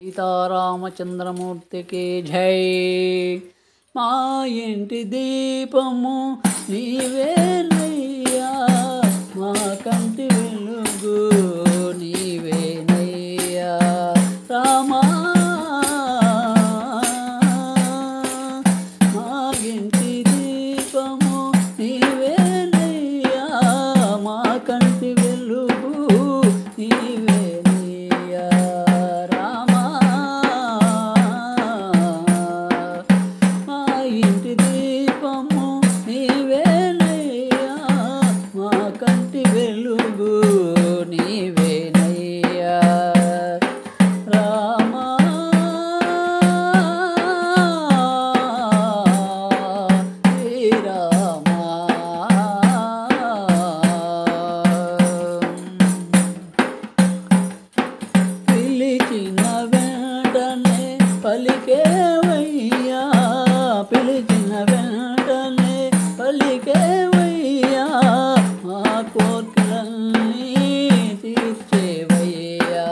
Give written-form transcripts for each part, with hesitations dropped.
సీతారామచంద్రమూర్తికి జై. మా ఇంటి దీపము నీవేనయ్యా, మా కంటి వెలుగు నీవేనయ్యా రామా. మా ఇంటి దీపము నీవేనయ్యా, మా కంటి వెలుగు నీవేనయ్యా రామా. మా ఇంటి దీపము నీవేనయ్యా, మా కంటి వెలుగు నీవేనయ్యా రామా. శ్రీరామా. పిలిచిన వెంటనే పలికేవయ్యా, పిలిచిన వెంటనే పలికేవయ్యా, మా కోర్కెలన్నీ తీర్చేవయ్యా,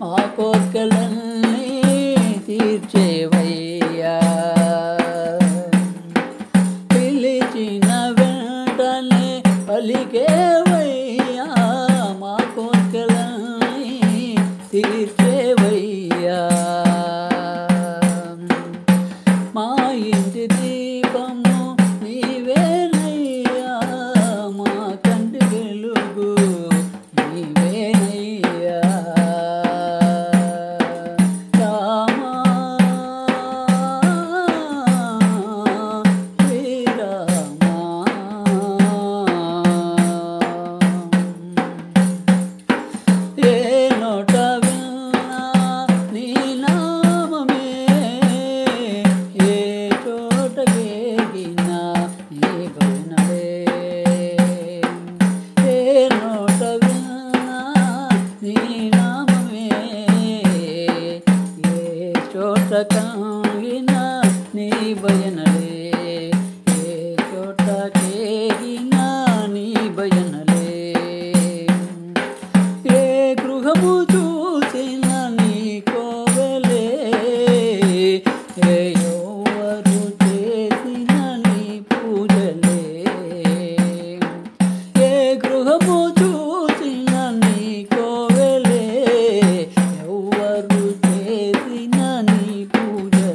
మా కోర్కెలన్నీ తీర్చేవయ్యా. పిలిచిన వెంటనే పలికేవయ్యా, మా కోర్కెలన్నీ తీర్చేవయ్యా. మా ఇంటి దీపము నీవేనయ్యా, మా కంటి వెలుగు నీవేనయ్యా రామా. శ్రీరామా. ఏ నోట విన్నా నీ నామమే, ఏ చోట గేగినా నీ భజనలే. ఏ నోట విన్నా నీ నామమే, ఏ చోట కాగినా నీ భజనలే, ఏ చోట గేగినా నీ భజనలే. ఏ గృహము చూసిన నీ కోవెలే, ఏ ఎవరు చేసిన నీ పూజలే. ఏ గృహము చూసిన నీ కోవెలే, ఎవరు చేసిన నీ పూజలే.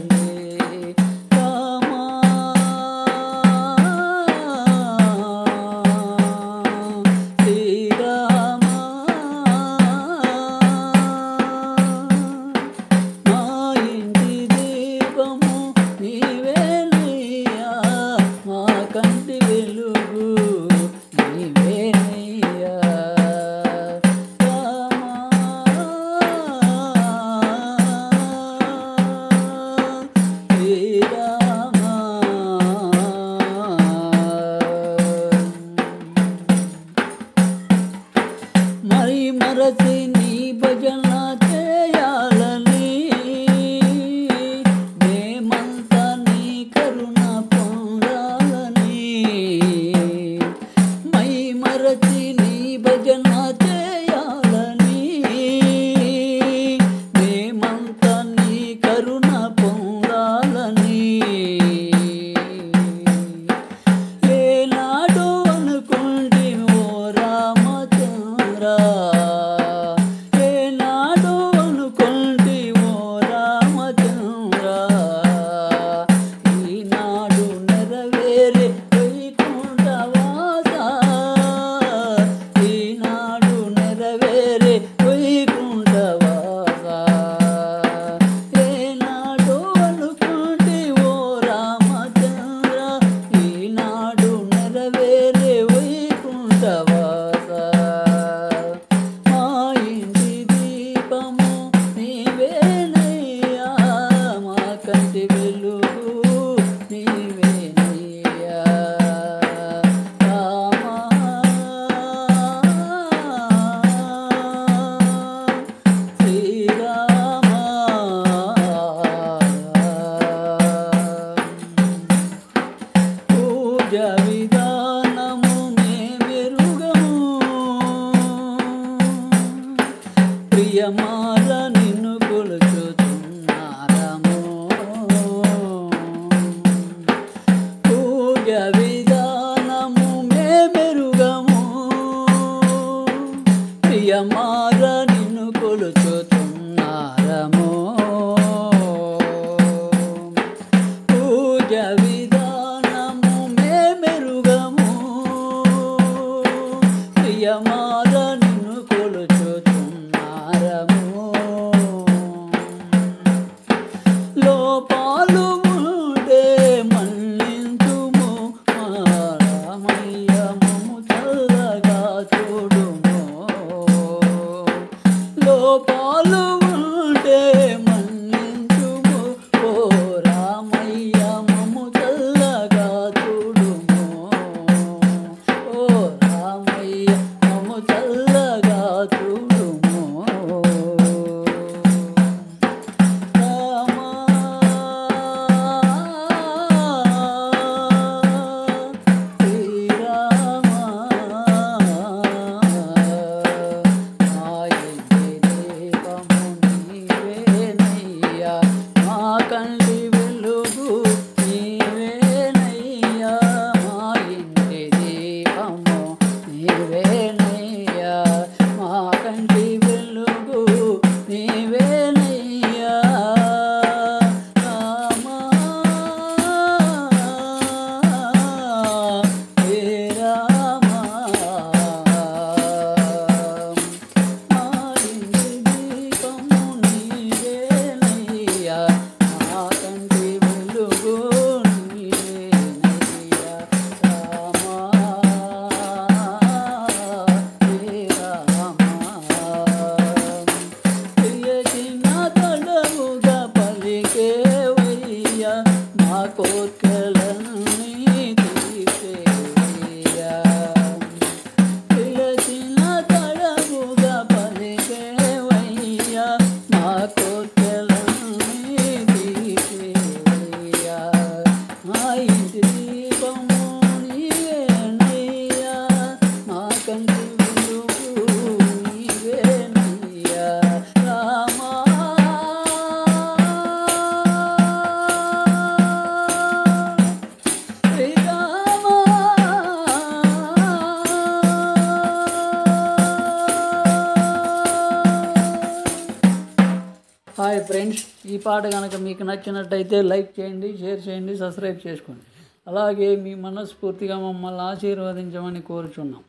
హాయ్ ఫ్రెండ్స్, ఈ పాట కనుక మీకు నచ్చినట్టయితే లైక్ చేయండి, షేర్ చేయండి, సబ్స్క్రైబ్ చేసుకోండి. అలాగే మీ మనస్ఫూర్తిగా మమ్మల్ని ఆశీర్వదించమని కోరుచున్నాం.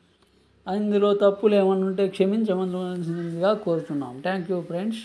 అందులో తప్పులు ఏమన్నా ఉంటే క్షమించమనిగా కోరుచున్నాం. Thank you friends.